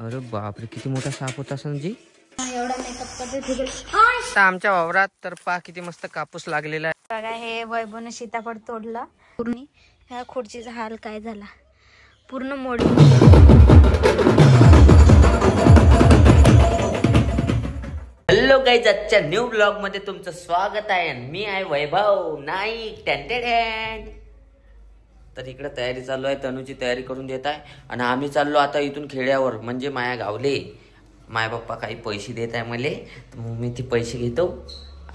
अरे बापरे, किती मोठा साप होता संजी. एवढा मेकअप करते. आमच्या वावरात तर पा किती मस्त कापूस लागलेला आहे. बघा हे वैभवने सीताफळ तोडला पूर्ण. ह्या खुर्चीचा हाल काय झाला, पूर्ण मोड. हॅलो गाईज, आजच्या न्यू ब्लॉग मध्ये तुमचं स्वागत आहे. मी आहे वैभव नाईक टेंटेड. तर इकडे तयारी चालू आहे, तनूची तयारी करून देत आहे. आणि आम्ही चाललो आता इथून खेड्यावर, म्हणजे माया गावले. माय बाप्पा काही पैसे देत आहे मले, तर मग मी ते पैसे घेतो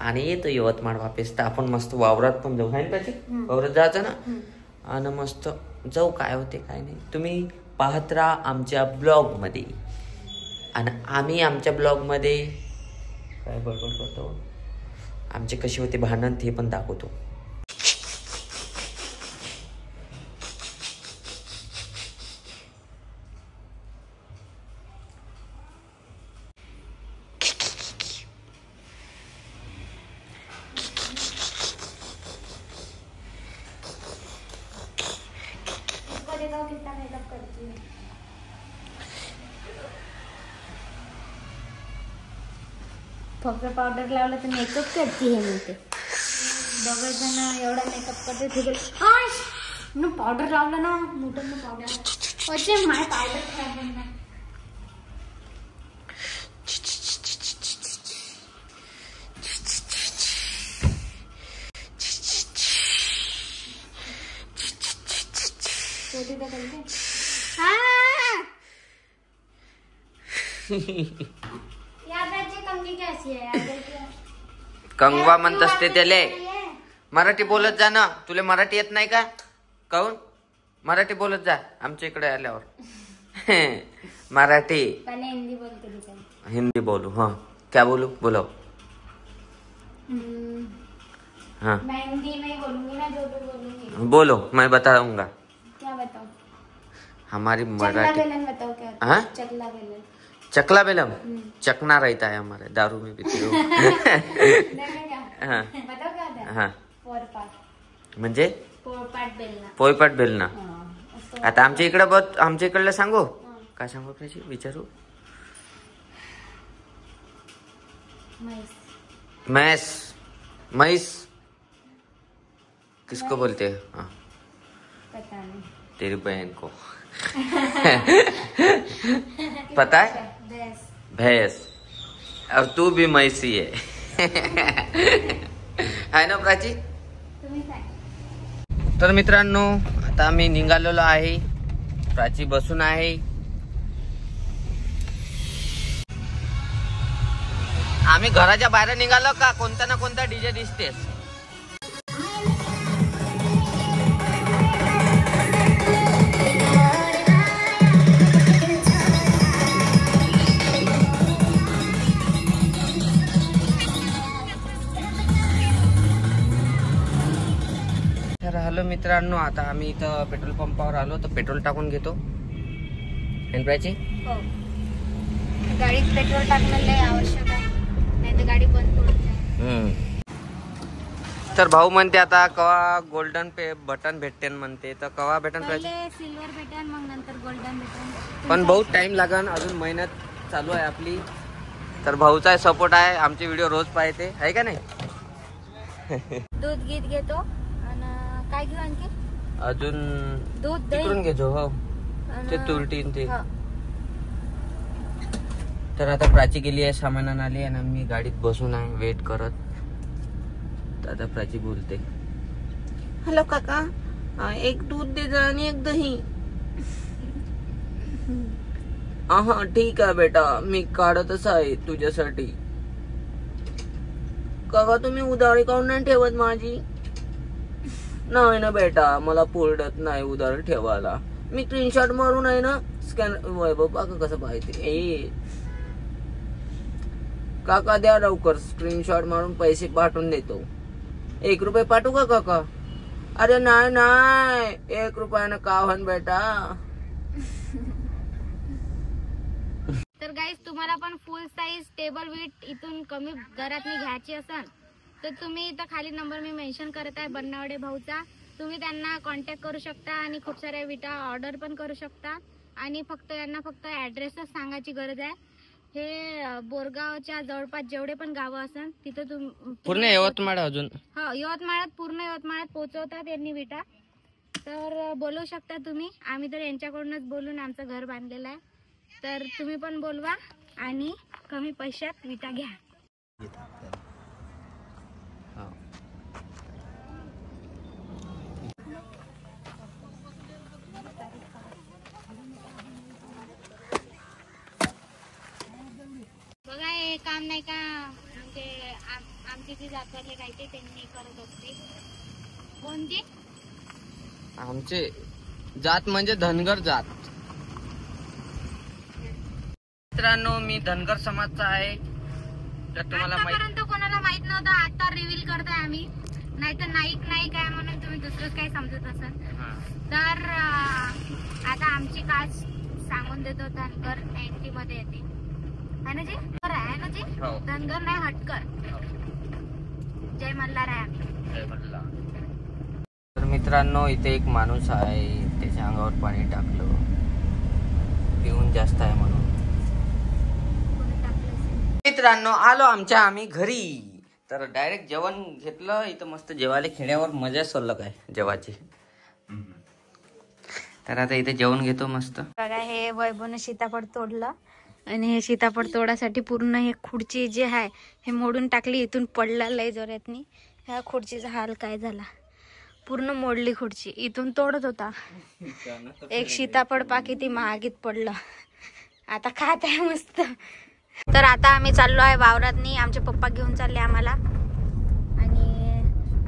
आणि येतो यवतमाळ वापस. तर आपण मस्त वावरात पण जाऊ, आहे पाहिजे वावरात जायचं ना. आणि मस्त जाऊ, काय होते काय नाही. तुम्ही पाहत राहा आमच्या ब्लॉग मध्ये. आणि आम्ही आमच्या ब्लॉग मध्ये काय बडबड करतो, आमचे कसे होते भांडण ते पण दाखवतो. फक्त पावडर लावला तर मेकअप करते हे म्हणते. दोघं जण एवढा मेकअप करते. ठीक आहे, पावडर लावला ना मोठं पावडर असे माय पावडर खराब होणार. कंगवा म्हणत असते त्याले. मराठी बोलत जा ना, तुला मराठी येत नाही का? काऊन मराठी बोलत जा आमच्या इकडे आल्यावर. मराठी हिंदी बोलू. हाँ क्या बोलू, बोलो. हाँ मैं हिंदी नहीं बोलूंगी ना, जो भी बोलूंगी बोलो, मैं बताऊंगा. क्या बताऊं? हमारी चकला मराठी. बेलन बताओ क्या? हाँ चकला बेलन. चकला बेलम चकना रहता है हमारे, दारू में पीते हो. हाँ बताओ क्या होता है? हाँ पोरपाट. म्हणजे पोरपाट बेलना. पोयपाट बेलना. असं. आता आमच्या इकडे बहुत, आमच्या इकडलं सांगू काय सांगू, त्याची विचारू. म्हैस. मैस, मैस किसको बोलते हैं? हाँ पता नहीं. तेरी बहन को. पता है, भैंस. भैंस. और तू भी मैसी है. है ना प्राची? तुम्ही काय? तर मित्रांनो, आता आम्ही निघालेलो आहे. प्राची बसून आहे. आम्ही घराच्या बाहेर निघालो का कोणता ना कोणता डीजे दिसतेस. हॅलो मित्रांनो, आता आम्ही इथं पेट्रोल पंपावर आलो, तर पेट्रोल टाकून घेतो. प्राची हो, गाडीत पेट्रोल टाकणं लय आवश्यक आहे, नाही तर गाडी बंद पडते. तर भाऊ म्हणते आता कवा गोल्डन पे बटन भेटते म्हणते, तर कवा भेटन प्राची? सिल्वर भेटेन, मग नंतर गोल्डन भेटेन. पण बहुत टाइम लागन, अजून मेहनत चालू आहे आपली. तर भाऊचा सपोर्ट आहे, आमचे व्हिडिओ रोज पाहते, आहे का नाही? दूध गीत घेतो आणि काय घेऊ आणखी? अजून दूध तिकडून घेतो. हो ते तुरटीन ते. तर आता प्राची गेली आहे सामान आली, आणि मी गाडीत बसून आहे वेट करत. तर आता प्राची बोलते, हॅलो काका, एक दूध दे जा आणि एक दही. हा ठीक आहे बेटा, मी काढतच आहे तुझ्यासाठी. काका तुम्ही उधारी काढून नाही ठेवत माझी? नाही ना बेटा, मला पुरडत नाही उधार ठेवायला. मी स्क्रीनशॉट मारून आहे ना स्कॅन. वैभव काका कसं पाहिजे. काका द्या लवकर, स्क्रीनशॉट मारून पैसे पाठवून देतो. 1 रुपये पाठवू का काका? अरे नाही नाही, 1 रुपयानं का होन बेटा. तर गाईस, तुम्हाला पण फुल साईज टेबल वीट इथून कमी दरात घ्यायची असेल तर तुम्ही इथं खाली नंबर मी मेन्शन करत आहे, बन्नावडे भाऊचा. तुम्ही त्यांना कॉन्टॅक्ट करू शकता आणि खूप साऱ्या विटा ऑर्डर पण करू शकता. आणि फक्त यांना फक्त ॲड्रेसच सांगायची गरज आहे. हे बोरगावच्या जवळपास जेवढे पण गावं असन तिथं पूर्ण यवतमाळ अजून हो यवतमाळात पूर्ण यवतमाळात पोहोचवतात यांनी विटा. तर बोलवू शकता तुम्ही. आम्ही तर यांच्याकडूनच बोलून आमचं घर बांधलेलं आहे. तर तुम्ही पण बोलवा आणि कमी पैशात विटा घ्या. बघा हे काम नाही का म्हणजे आमची जी जातवाले काय ते त्यांनी करत असते. कोणती आमचे जात म्हणजे धनगर जात. मित्रांनो मी धनगर समाजचा आहे. तर तुम्हाला आतापर्यंत कोणाला माहित नव्हतं. आता रिव्हील करताय आम्ही. नाहीतर नाईक आहे म्हणून तुम्ही दुसरंच काही समजत असाल. तर आता आमची कास्ट सांगून देतो. धनगर 90 मध्ये येते है ना जी. आहे ना जी. धनगर नाही हटकर. जय मल्हार आहे. जय मल्हार. तर मित्रांनो इथे एक माणूस आहे. त्याच्या अंगावर पाणी टाकलं. पिऊन जास्त आहे म्हणून. मित्रांनो आलो आम्ही घरी. तर डायरेक्ट जेवण घेतलं. इथं मस्त जेवायला खेड्यावर मजा सोलक आहे जेवाची. तर आता इथे जेवण घेतो मस्त. बघा हे वैभवने सीताफळ तोडलं आणि हे सीताफळ तोडासाठी पूर्ण हे खुर्ची जे आहे हे मोडून टाकली. इथून पडला लय जोरातनी. ह्या खुर्चीचा हाल काय झाला. पूर्ण मोडली खुर्ची. इथून तोडत होता. एक सीताफळ किती महागीत पडलं. आता खात आहे मस्त. तर आता आम्ही चाललो आहे वावरातनी. आमचे पप्पा घेऊन चालले आम्हाला. आणि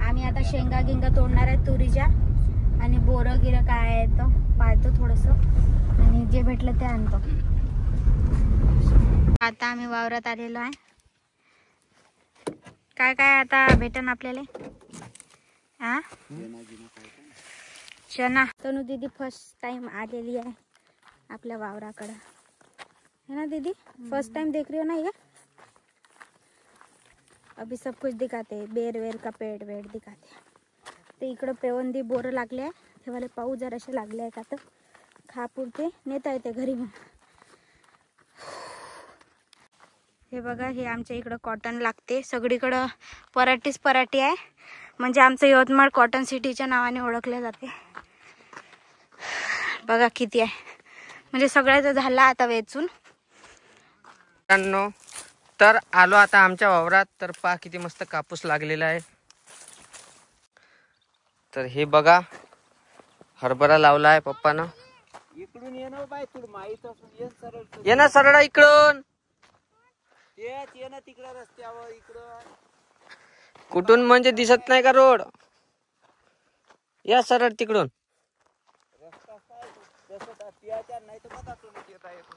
आम्ही आता शेंगा गिंगा तोडणार आहे तुरीच्या. आणि बोरं गिरं काय आहे तर पाहतो थोडंसं. आणि जे भेटलं ते आणतो. आता आम्ही वावरात आलेलो आहे. काय काय आता भेटन आपल्याला. हा चना. तनु दीदी फर्स्ट टाइम आलेली आहे आपल्या वावराकडं है ना दीदी. फर्स्ट टाइम देख रही हो ना ये. अभी सब कुछ दिखाते. बेर वेर का पेड़ वेड़ दिखाते. ते इकडं पेवंदी बोरं लागले आहे. हे वाले पाऊ जराशे लागले आहे का तर खा पुरते नेता येते घरी. मग हे बघा हे आमच्या इकडं कॉटन लागते. सगळीकडं पराठीच पराठी आहे. म्हणजे आमचं यवतमाळ कॉटन सिटीच्या नावाने ओळखले जाते. बघा किती आहे. म्हणजे सगळ्याच झाला आता वेचून. तर आलो आता आमच्या वावरात. तर पहा किती मस्त कापूस लागलेला आहे. तर हे बघा हरभरा लावला आहे पप्पानं. इकडून ये ना बाय. तुला माहित असून ये सरळ. ये ना सरळ इकडून. तेच ये ना तिकडे रस्त्यावर इकडं. कुठून म्हणजे दिसत नाही का रोड. या सरळ तिकडून. रस्ता काय जसं त्याच्या नाही तर बघा तुम्ही येता येतो.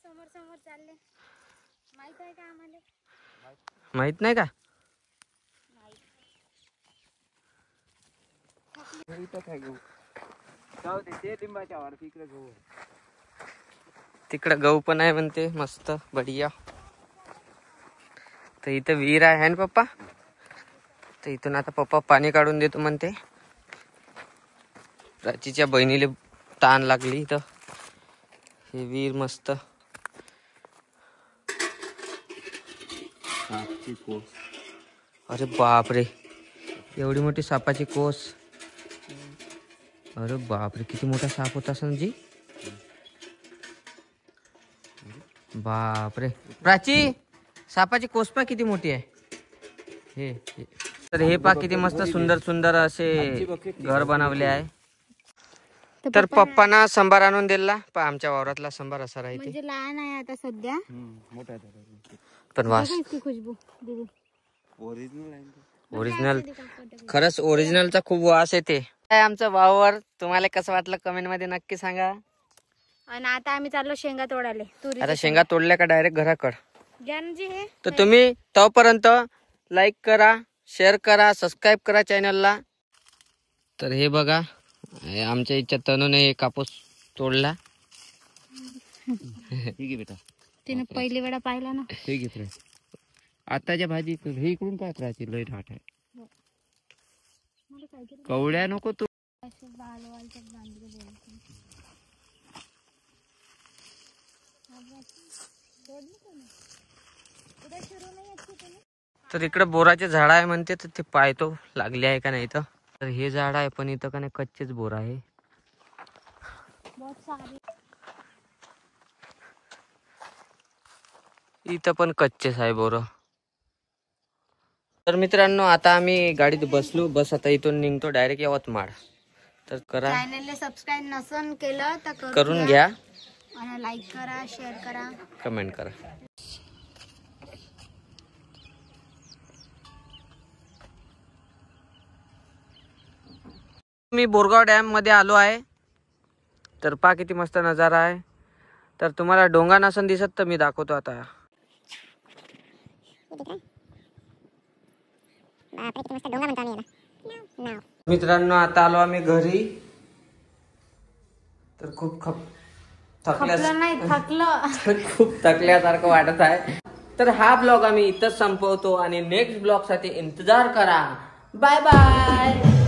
समोर समोर चालले. माहित आहे का आम्हाला. माहित नाही का. इथं काय घेऊ. जाऊ दे ते लिंबाच्या वर तिकडे घेऊ. तिकडं गहू पण आहे म्हणते मस्त बढिया. तर इथं विहीर आहे ना पप्पा. तर इथून आता पप्पा पाणी काढून देतो म्हणते. प्राचीच्या बहिणीला ताण लागली इथं. हे विहीर मस्त. अरे बापरे एवढी मोठी सापाची कोस. अरे बापरे किती मोठा साप होता संजी. बापरे प्राची सापाची कोस पा किती मोठी आहे. हे तर हे पा किती मस्त सुंदर सुंदर असे घर बनवले आहे. तर पप्पाना संभार आणून दिला. आमच्या वावरातला संभार असा राहते. म्हणजे लहान आहे आता सध्या. मोठा पण वास खुशबू दीदी. ओरिजिनल आहे. ओरिजिनल खरंच ओरिजिनलचा खूप वास येते. आमचं वावर तुम्हाला कसं वाटलं कमेंट मध्ये नक्की सांगा. आणि आता आम्ही चाललो शेंगा तोडाले. आता शेंगा तोडल्या का डायरेक्ट घराकडे जी हे. तर तुम्ही तोपर्यंत लाईक करा, शेअर करा, सबस्क्राईब करा चॅनलला. तर हे बघा आमच्या इच्छा तनूने कापूस तोडला. ठीक आहे बेटा. तिने पहिली वेळा पाहिला ना. ठीक आहे. आताच्या भाजी हे इकडून काय राहते लय ठाट आहे. कवड्या नको तू. ऐसे बाल वाल सब बांध के बोलते हैं। उधर शुरू नहीं अच्छी थी। तर इकडे बोराचे झाड आहे म्हणते, तर ते पाहतो लागले आहे का नाही. तर हे झाड आहे पण इथं का नाही कच्चेच बोर आहे. बहुत सारे इथं पण कच्चेच आहे बोर. तर मित्रांनो आता आम्ही गाडीत बसलो. बस आता इथून निघतो डायरेक्ट यवतमाळ. तर करा, चॅनलला सबस्क्राईब नसन केलं तर करून घ्या, आणि लाईक करा, शेअर करा, कमेंट करा. मी बोरगाव डॅम मध्ये आलो आहे. तर पहा किती मस्त नजारा आहे. तर तुम्हाला डोंगा नसन दिसत तर मी दाखवतो आता. मित्रांनो आता आलो आम्ही घरी. तर खूप खूप थकल्यासारखं वाटत आहे. तर हा ब्लॉग आम्ही इथंच संपवतो आणि नेक्स्ट ब्लॉग साठी इंतजार करा. Bye bye.